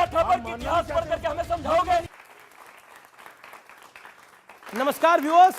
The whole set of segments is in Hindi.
ठाकुर की इतिहास पढ़ करके हमें समझाओगे? नमस्कार व्यूअर्स,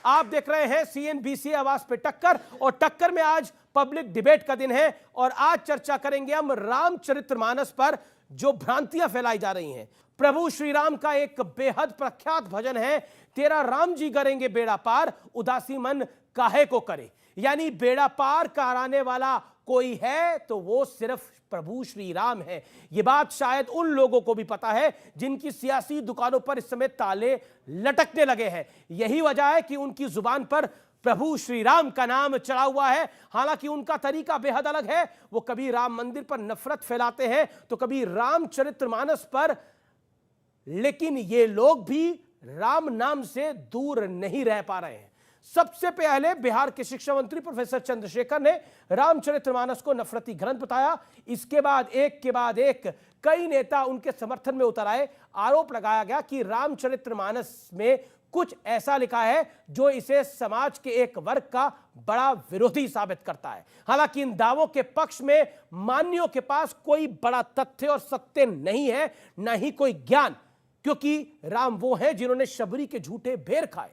आप देख रहे हैं CNBC आवाज पे टक्कर। और टक्कर में आज पब्लिक डिबेट का दिन है और आज चर्चा करेंगे हम रामचरितमानस पर जो भ्रांतियां फैलाई जा रही हैं। प्रभु श्री राम का एक बेहद प्रख्यात भजन है, तेरा राम जी करेंगे बेड़ा पार, उदासी मन काहे को करे। यानी बेड़ा पार कराने वाला कोई है तो वो सिर्फ प्रभु श्री राम है। यह बात शायद उन लोगों को भी पता है जिनकी सियासी दुकानों पर इस समय ताले लटकने लगे हैं। यही वजह है कि उनकी जुबान पर प्रभु श्री राम का नाम चढ़ा हुआ है। हालांकि उनका तरीका बेहद अलग है। वो कभी राम मंदिर पर नफरत फैलाते हैं तो कभी रामचरितमानस पर, लेकिन ये लोग भी राम नाम से दूर नहीं रह पा रहे हैं। सबसे पहले बिहार के शिक्षा मंत्री प्रोफेसर चंद्रशेखर ने रामचरितमानस को नफरती ग्रंथ बताया। इसके बाद एक कई नेता उनके समर्थन में उतर आए। आरोप लगाया गया कि रामचरितमानस में कुछ ऐसा लिखा है जो इसे समाज के एक वर्ग का बड़ा विरोधी साबित करता है। हालांकि इन दावों के पक्ष में मान्यों के पास कोई बड़ा तथ्य और सत्य नहीं है, न ही कोई ज्ञान, क्योंकि राम वो हैं जिन्होंने शबरी के झूठे बेर खाए,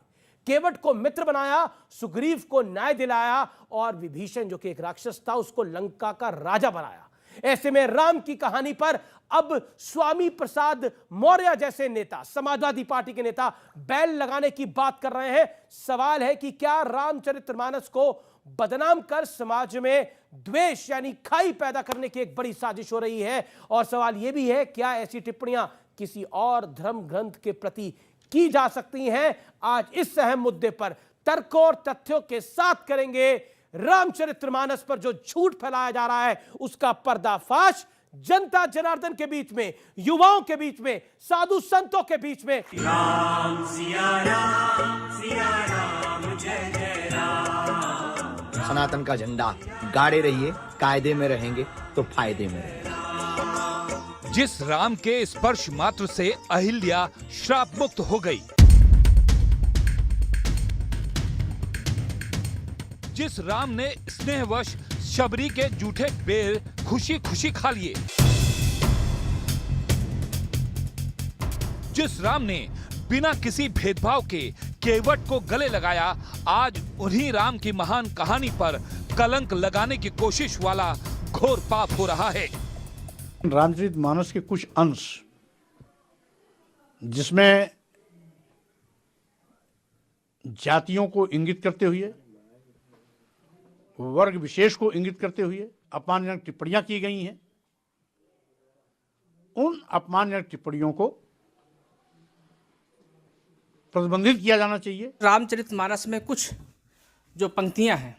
केवट को मित्र बनाया, सुग्रीव को न्याय दिलाया और विभीषण जो कि एक राक्षस था उसको लंका का राजा बनाया। ऐसे में राम की कहानी पर अब स्वामी प्रसाद मौर्य जैसे नेता, समाजवादी पार्टी के नेता बैल लगाने की बात कर रहे हैं। सवाल है कि क्या रामचरितमानस को बदनाम कर समाज में द्वेष यानी खाई पैदा करने की एक बड़ी साजिश हो रही है। और सवाल यह भी है, क्या ऐसी टिप्पणियां किसी और धर्म ग्रंथ के प्रति की जा सकती हैं। आज इस अहम मुद्दे पर तर्क और तथ्यों के साथ करेंगे रामचरितमानस पर जो झूठ फैलाया जा रहा है उसका पर्दाफाश। जनता जनार्दन के बीच में, युवाओं के बीच में, साधु संतों के बीच में। राम सिया राम जय जय राम। सनातन का झंडा गाड़े रहिए, कायदे में रहेंगे तो फायदे में रहेंगे। जिस राम के स्पर्श मात्र से अहिल्या श्राप मुक्त हो गई, जिस राम ने स्नेहवश शबरी के जूठे बेर खुशी खुशी खा लिए, जिस राम ने बिना किसी भेदभाव के केवट को गले लगाया, आज उन्हीं राम की महान कहानी पर कलंक लगाने की कोशिश वाला घोर पाप हो रहा है। रामचरितमानस के कुछ अंश जिसमें जातियों को इंगित करते हुए, वर्ग विशेष को इंगित करते हुए अपमानजनक टिप्पणियां की गई हैं, उन अपमानजनक टिप्पणियों को प्रतिबंधित किया जाना चाहिए। रामचरितमानस में कुछ जो पंक्तियां हैं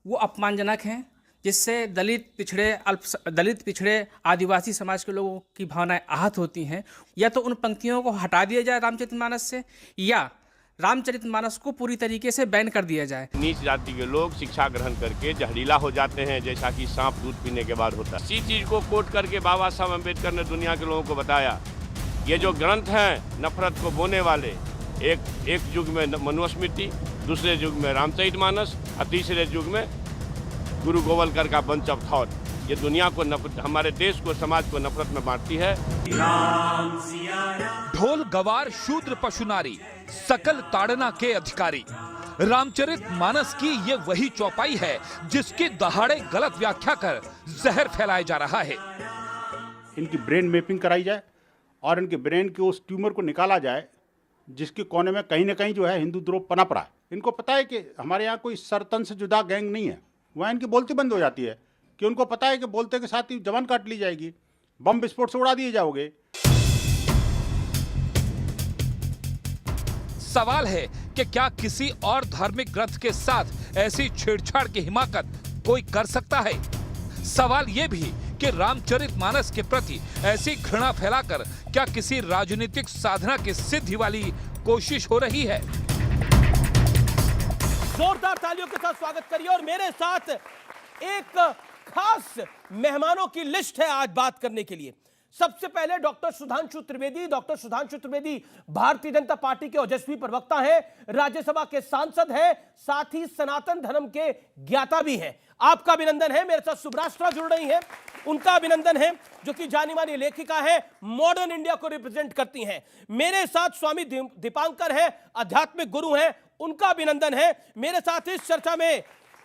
वो अपमानजनक हैं, जिससे दलित पिछड़े आदिवासी समाज के लोगों की भावनाएं आहत होती हैं। या तो उन पंक्तियों को हटा दिया जाए रामचरितमानस से, या रामचरितमानस को पूरी तरीके से बैन कर दिया जाए। नीच जाति के लोग शिक्षा ग्रहण करके जहरीला हो जाते हैं, जैसा कि सांप दूध पीने के बाद होता है। इसी चीज को कोट करके बाबा साहब अम्बेडकर ने दुनिया के लोगों को बताया, ये जो ग्रंथ हैं नफरत को बोने वाले, एक युग में मनुस्मृति, दूसरे युग में रामचरितमानस और तीसरे युग में गुरु गोवलकर का बंच ऑफ थॉट, ये दुनिया को हमारे देश को, समाज को नफरत में बांटती है। ढोल गवार शूद्र पशु नारी, सकल ताड़ना के अधिकारी। रामचरितमानस की ये वही चौपाई है जिसकी दहाड़े गलत व्याख्या कर जहर फैलाया जा रहा है। इनकी ब्रेन मैपिंग कराई जाए और इनके ब्रेन के उस ट्यूमर को निकाला जाए जिसके कोने में कहीं ना कहीं जो है हिंदू द्रोह पनप रहा है। इनको पता है कि हमारे यहाँ कोई सरतन से जुदा गैंग नहीं है, वहाँ इनकी बोलती बंद हो जाती है कि उनको पता है कि बोलते के साथ ही जबान काट ली जाएगी, बम विस्फोट से उड़ा दिए जाओगे। सवाल है कि क्या किसी और धार्मिक ग्रंथ के साथ ऐसी छेड़छाड़ की हिमाकत कोई कर सकता है? सवाल यह भी कि रामचरितमानस के प्रति ऐसी घृणा फैलाकर क्या किसी राजनीतिक साधना की सिद्धि वाली कोशिश हो रही है? जोरदार तालियों के साथ स्वागत करिए। और मेरे साथ एक खास मेहमानों की लिस्ट है आज बात करने के लिए। सबसे पहले डॉक्टर सुधांशु त्रिवेदी भारतीय जनता पार्टी के ओजस्वी प्रवक्ता हैं, राज्यसभा के सांसद हैं, साथ ही सनातन धर्म के ज्ञाता भी हैं। आपका अभिनंदन है। मेरे साथ सुब्राष्ट्रा जुड़ रही हैं, उनका अभिनंदन है, जो कि जानी मानी लेखिका है, मॉडर्न इंडिया को रिप्रेजेंट करती हैं। मेरे साथ स्वामी दीपांकर है, आध्यात्मिक गुरु हैं, उनका अभिनंदन है। मेरे साथ इस चर्चा में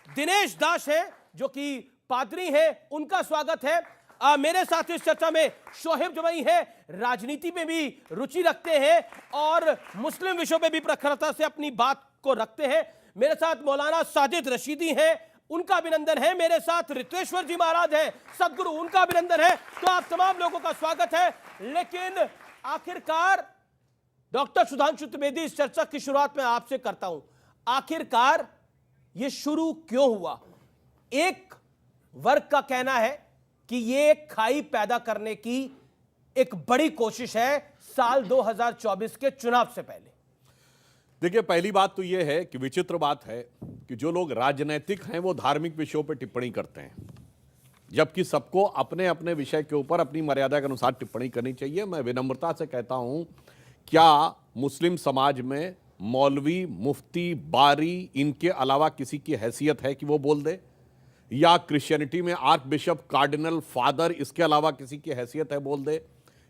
दिनेश दास है, जो कि पादरी हैं, उनका स्वागत है। मेरे साथ इस चर्चा में शोहेब जमई है, राजनीति में भी रुचि रखते हैं और मुस्लिम विषयों पे भी प्रखरता से अपनी बात को रखते हैं। मेरे साथ मौलाना साजिद रशीदी हैं, उनका अभिनंदन है। मेरे साथ रित्वेश्वर जी महाराज हैं, सदगुरु, उनका अभिनंदन है। तो आप तमाम लोगों का स्वागत है। लेकिन आखिरकार डॉक्टर सुधांशु त्रिवेदी, इस चर्चा की शुरुआत में आपसे करता हूं, आखिरकार यह शुरू क्यों हुआ? एक वर्ग का कहना है कि यह खाई पैदा करने की एक बड़ी कोशिश है साल 2024 के चुनाव से पहले। देखिए, पहली बात तो यह है कि विचित्र बात है कि जो लोग राजनीतिक हैं वो धार्मिक विषयों पर टिप्पणी करते हैं, जबकि सबको अपने अपने विषय के ऊपर अपनी मर्यादा के अनुसार टिप्पणी करनी चाहिए। मैं विनम्रता से कहता हूं, क्या मुस्लिम समाज में मौलवी, मुफ्ती, बारी, इनके अलावा किसी की हैसियत है कि वो बोल दे? या क्रिश्चियनिटी में आर्क बिशप, कार्डिनल, फादर, इसके अलावा किसी की हैसियत है बोल दे?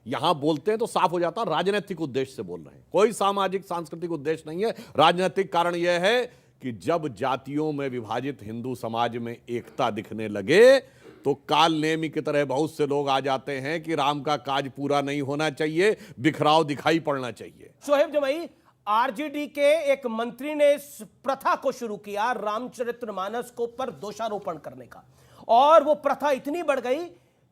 यहां बोलते हैं तो साफ हो जाता है राजनीतिक उद्देश्य से बोल रहे हैं, कोई सामाजिक सांस्कृतिक उद्देश्य नहीं है। राजनीतिक कारण यह है कि जब जातियों में विभाजित हिंदू समाज में एकता दिखने लगे तो काल नेमी की तरह बहुत से लोग आ जाते हैं कि राम का काज पूरा नहीं होना चाहिए, बिखराव दिखाई पड़ना चाहिए। शोहेब जमई, आरजेडी के एक मंत्री ने इस प्रथा को शुरू किया, रामचरितमानस को पर दोषारोपण करने का, और वो प्रथा इतनी बढ़ गई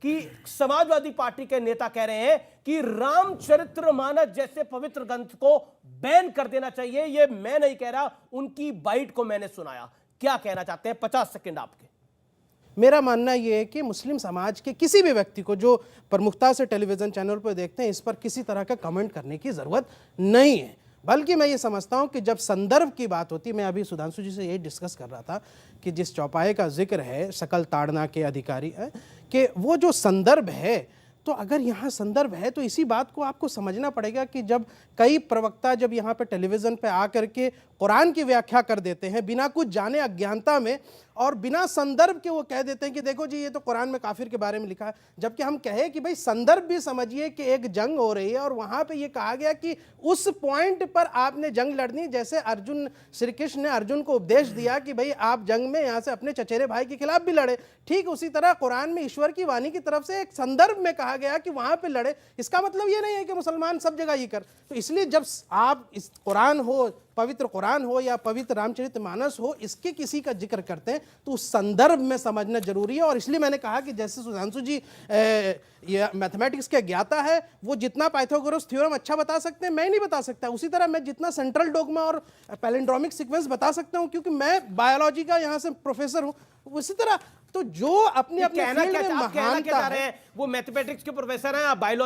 कि समाजवादी पार्टी के नेता कह रहे हैं कि रामचरितमानस जैसे पवित्र ग्रंथ को बैन कर देना चाहिए। ये मैं नहीं कह रहा, उनकी बाइट को मैंने सुनाया। क्या कहना चाहते हैं? 50 सेकंड आपके। मेरा मानना यह है कि मुस्लिम समाज के किसी भी व्यक्ति को जो प्रमुखता से टेलीविजन चैनल पर देखते हैं, इस पर किसी तरह का कमेंट करने की जरूरत नहीं है। बल्कि मैं ये समझता हूं कि जब संदर्भ की बात होती, मैं अभी सुधांशु जी से यही डिस्कस कर रहा था कि जिस चौपाए का जिक्र है सकल ताड़ना के अधिकारी कि वो जो संदर्भ है, तो अगर यहाँ संदर्भ है तो इसी बात को आपको समझना पड़ेगा कि जब कई प्रवक्ता जब यहाँ पे टेलीविज़न पे आकर के कुरान की व्याख्या कर देते हैं बिना कुछ जाने, अज्ञानता में, और बिना संदर्भ के वो कह देते हैं कि देखो जी ये तो कुरान में काफिर के बारे में लिखा है, जबकि हम कहे कि भाई संदर्भ भी समझिए कि एक जंग हो रही है और वहाँ पे ये कहा गया कि उस पॉइंट पर आपने जंग लड़नी। जैसे अर्जुन, श्री कृष्ण ने अर्जुन को उपदेश दिया कि भाई आप जंग में यहाँ से अपने चचेरे भाई के खिलाफ भी लड़े, ठीक उसी तरह कुरान में ईश्वर की वाणी की तरफ से एक संदर्भ में कहा गया कि वहाँ पे लड़े। इसका मतलब ये नहीं है कि मुसलमान सब जगह ये कर। तो इसलिए जब आप इस कुरान हो, पवित्र कुरान हो या पवित्र रामचरितमानस हो, इसके किसी का जिक्र करते हैं तो उस संदर्भ में समझना जरूरी है। और इसलिए मैंने कहा कि जैसे सुधांशु जी ये मैथमेटिक्स के ज्ञाता है, वो जितना पाइथागोरस थ्योरम अच्छा बता सकते हैं, मैं नहीं बता सकता। उसी तरह मैं जितना सेंट्रल डोगमा और पैलिंड्रोमिक सीक्वेंस बता सकता हूँ, क्योंकि मैं बायोलॉजी का यहाँ से प्रोफेसर हूँ। उसी तरह तो जो अपने अपने फील्ड में महानता है, वो मैथमेटिक्स के प्रोफेसर हैं, आप बायोलॉजी